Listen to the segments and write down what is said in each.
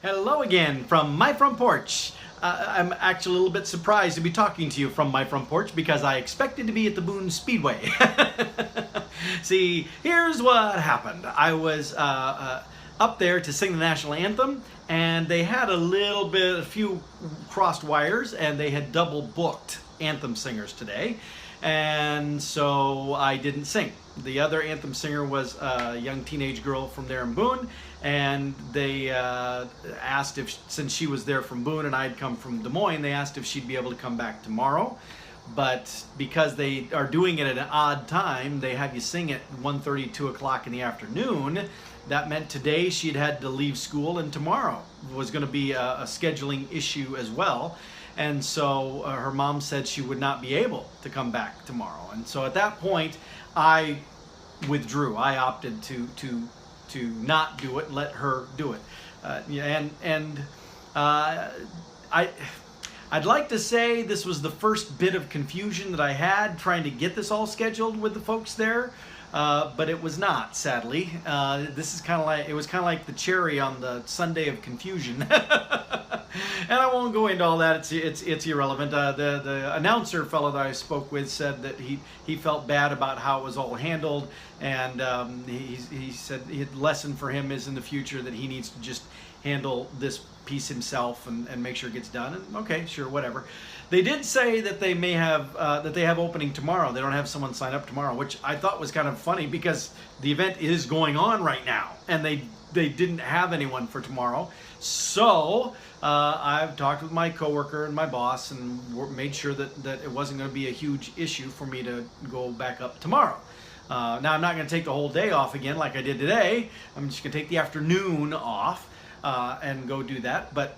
Hello again from my front porch. I'm actually a little bit surprised to be talking to you from my front porch because I expected to be at the Boone Speedway. See, here's what happened. I was up there to sing the National Anthem, and they had a few crossed wires, and they had double booked anthem singers today. And so I didn't sing. The other anthem singer was a young teenage girl from there in Boone, and they asked if, since she was there from Boone and I'd come from Des Moines, they asked if she'd be able to come back tomorrow. But because they are doing it at an odd time, they have you sing at 1:30, 2 o'clock in the afternoon. That meant today she'd had to leave school, and tomorrow was going to be a scheduling issue as well. And so her mom said she would not be able to come back tomorrow. And so at that point, I withdrew. I opted to not do it, let her do it. I'd like to say this was the first bit of confusion that I had trying to get this all scheduled with the folks there. But it was not, sadly. This is it was kind of like the cherry on the sundae of confusion. And I won't go into all that. It's irrelevant. The announcer fellow that I spoke with said that he felt bad about how it was all handled, and he said the lesson for him is in the future that he needs to just handle this piece himself and make sure it gets done. And okay, sure, whatever. They did say that they may have that they have opening tomorrow. They don't have someone sign up tomorrow, which I thought was kind of funny because the event is going on right now, and they didn't have anyone for tomorrow. So I've talked with my coworker and my boss and made sure that it wasn't going to be a huge issue for me to go back up tomorrow. Now I'm not going to take the whole day off again like I did today. I'm just going to take the afternoon off and go do that. But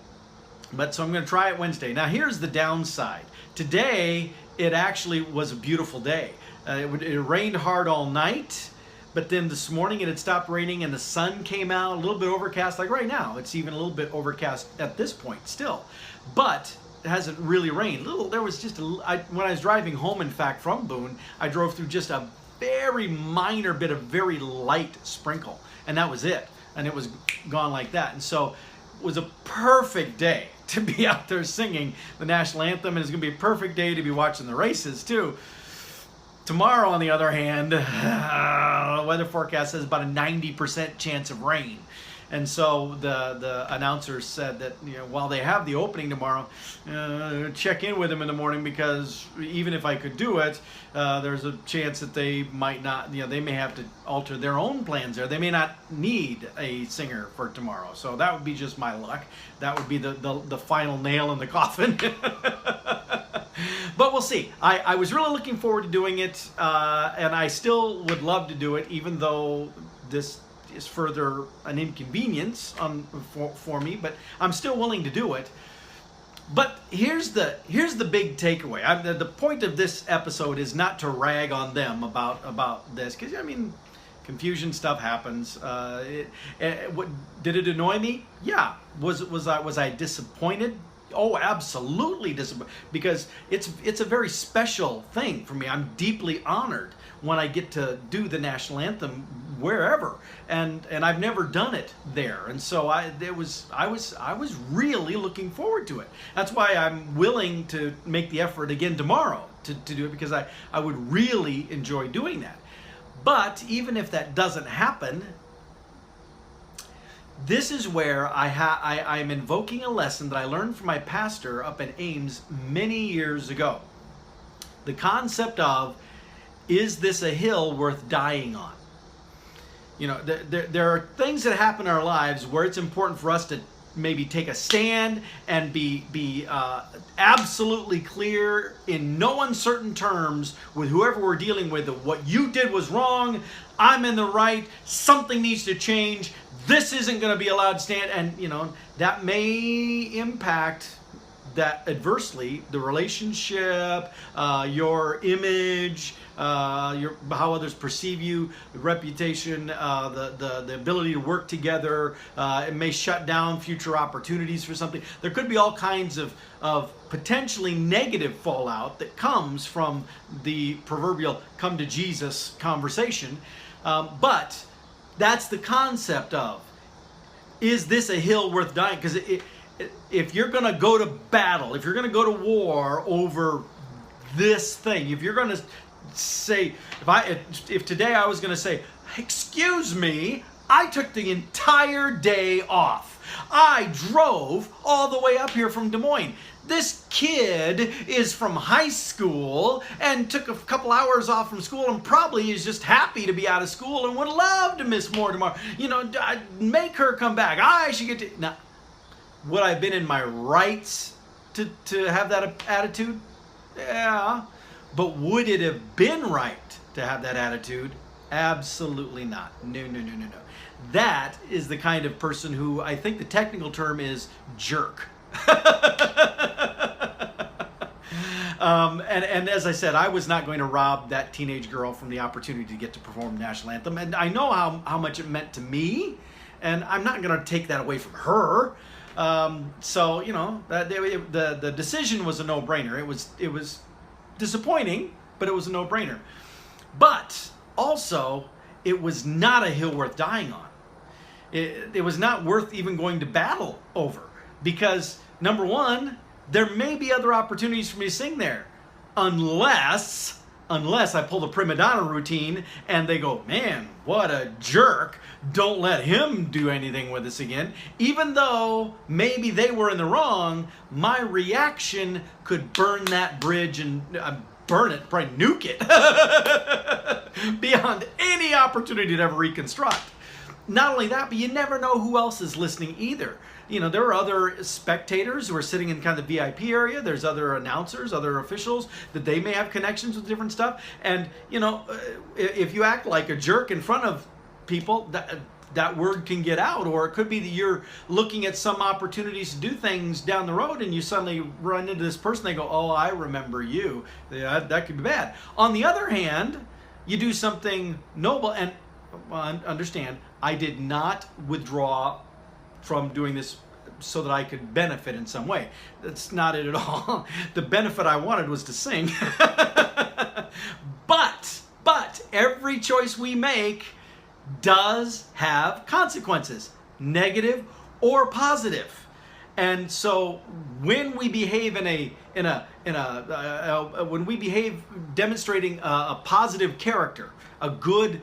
so I'm going to try it Wednesday. Now here's the downside. Today it actually was a beautiful day. It rained hard all night, but then this morning it had stopped raining and the sun came out, a little bit overcast. Like right now, it's even a little bit overcast at this point still, but it hasn't really rained. There was just when I was driving home, in fact, from Boone, I drove through just a very minor bit of very light sprinkle, and that was it. And it was gone like that. And so it was a perfect day to be out there singing the National Anthem, and it's going to be a perfect day to be watching the races too. Tomorrow, on the other hand, the weather forecast says about a 90% chance of rain. And so the announcer said that, while they have the opening tomorrow, check in with them in the morning, because even if I could do it, there's a chance that they might not, they may have to alter their own plans there. They may not need a singer for tomorrow. So that would be just my luck. That would be the final nail in the coffin. But we'll see. I was really looking forward to doing it, and I still would love to do it, even though this is further an inconvenience for me, but I'm still willing to do it. But here's the big takeaway. The point of this episode is not to rag on them about this, because confusion stuff happens. Did it annoy me? Yeah. Was I disappointed? Oh, absolutely disappointed, because it's a very special thing for me. I'm deeply honored when I get to do the National Anthem wherever, and I've never done it there, and so I was really looking forward to it. That's why I'm willing to make the effort again tomorrow to do it, because I would really enjoy doing that. But even if that doesn't happen, this is where I'm invoking a lesson that I learned from my pastor up in Ames many years ago. The concept of, is this a hill worth dying on? There are things that happen in our lives where it's important for us to maybe take a stand and be absolutely clear in no uncertain terms with whoever we're dealing with that what you did was wrong, I'm in the right, something needs to change, this isn't going to be allowed to stand. And that may impact that adversely the relationship, your image, how others perceive you, the reputation, the ability to work together. It may shut down future opportunities for something. There could be all kinds of potentially negative fallout that comes from the proverbial come to Jesus conversation. But that's the concept of, is this a hill worth dying? Because if you're going to go to battle, if you're going to go to war over this thing, if you're going to say, if today I was going to say, excuse me, I took the entire day off. I drove all the way up here from Des Moines. This kid is from high school and took a couple hours off from school and probably is just happy to be out of school and would love to miss more tomorrow. You know, make her come back. I should get to... Now, would I have been in my rights to have that attitude? Yeah. But would it have been right to have that attitude? Absolutely not. No. That is the kind of person who, I think the technical term is jerk. And as I said, I was not going to rob that teenage girl from the opportunity to get to perform the National Anthem. And I know how much it meant to me, and I'm not going to take that away from her. So, you know, the decision was a no-brainer. It was disappointing, but it was a no-brainer. But also, it was not a hill worth dying on. It was not worth even going to battle over, because number one, there may be other opportunities for me to sing there, unless I pull the prima donna routine and they go, man, what a jerk, don't let him do anything with us again. Even though maybe they were in the wrong, my reaction could burn that bridge and burn it, probably nuke it beyond any opportunity to ever reconstruct. Not only that, but you never know who else is listening either. You know, there are other spectators who are sitting in kind of the VIP area. There's other announcers, other officials that they may have connections with different stuff. And, you know, if you act like a jerk in front of people, that word can get out. Or it could be that you're looking at some opportunities to do things down the road and you suddenly run into this person. They go, oh, I remember you. Yeah, that could be bad. On the other hand, you do something noble. And understand, I did not withdraw from doing this so that I could benefit in some way. That's not it at all. The benefit I wanted was to sing. But every choice we make does have consequences, negative or positive. And so when we behave when we behave demonstrating a positive character, a good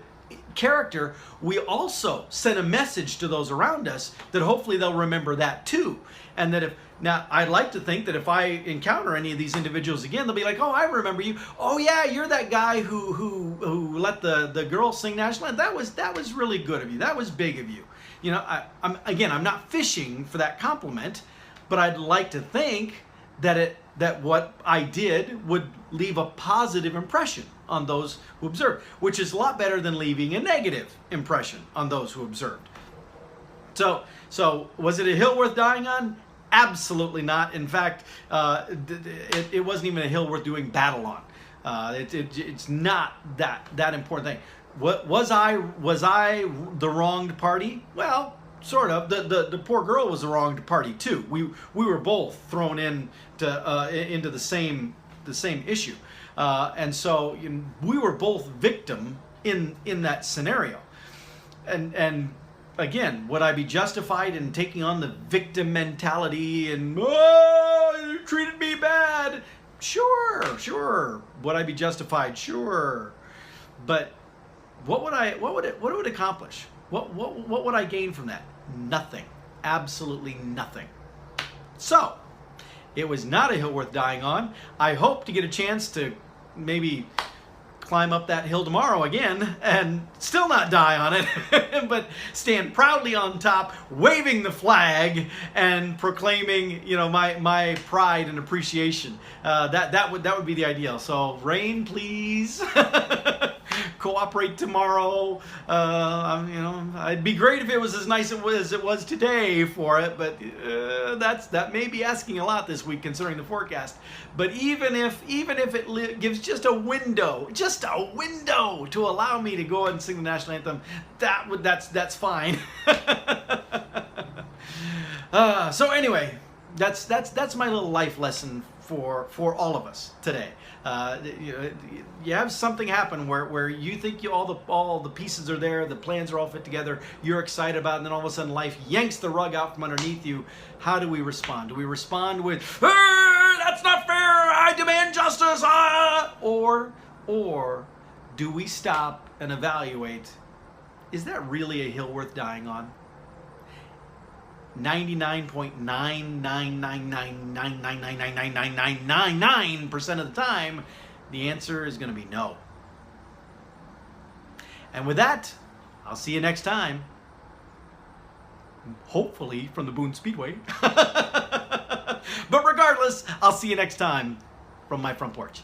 character, we also send a message to those around us that hopefully they'll remember that too. And that now I'd like to think that if I encounter any of these individuals again, they'll be like, oh, I remember you. Oh yeah, you're that guy who let the girl sing National Anthem. That was really good of you. That was big of you. You know, I'm not fishing for that compliment, but I'd like to think that what I did would leave a positive impression on those who observed, which is a lot better than leaving a negative impression on those who observed. So was it a hill worth dying on? Absolutely not. In fact, it wasn't even a hill worth doing battle on. It's not that important thing. Was I the wronged party? Well, sort of. The poor girl was the wronged party too. We were both thrown into the same issue, and so we were both victim in that scenario. And again, would I be justified in taking on the victim mentality and you treated me bad? Sure. Would I be justified? Sure. But what would it accomplish? What would I gain from that? Nothing. Absolutely nothing. So, it was not a hill worth dying on. I hope to get a chance to maybe climb up that hill tomorrow again and still not die on it, but stand proudly on top, waving the flag and proclaiming, my pride and appreciation. That would be the ideal. So, rain, please. Cooperate tomorrow. It'd be great if it was as nice as it was today for it, but that may be asking a lot this week considering the forecast. But even if it gives just a window to allow me to go and sing the National Anthem, that's fine. So anyway, that's my little life lesson for all of us today. You have something happen where you think all the pieces are there, the plans are all fit together, you're excited about it, and then all of a sudden life yanks the rug out from underneath you. How do we respond? Do we respond with, that's not fair, I demand justice, or do we stop and evaluate, is that really a hill worth dying on? 99.99999999999% of the time, the answer is going to be no. And with that, I'll see you next time. Hopefully from the Boone Speedway. But regardless, I'll see you next time from my front porch.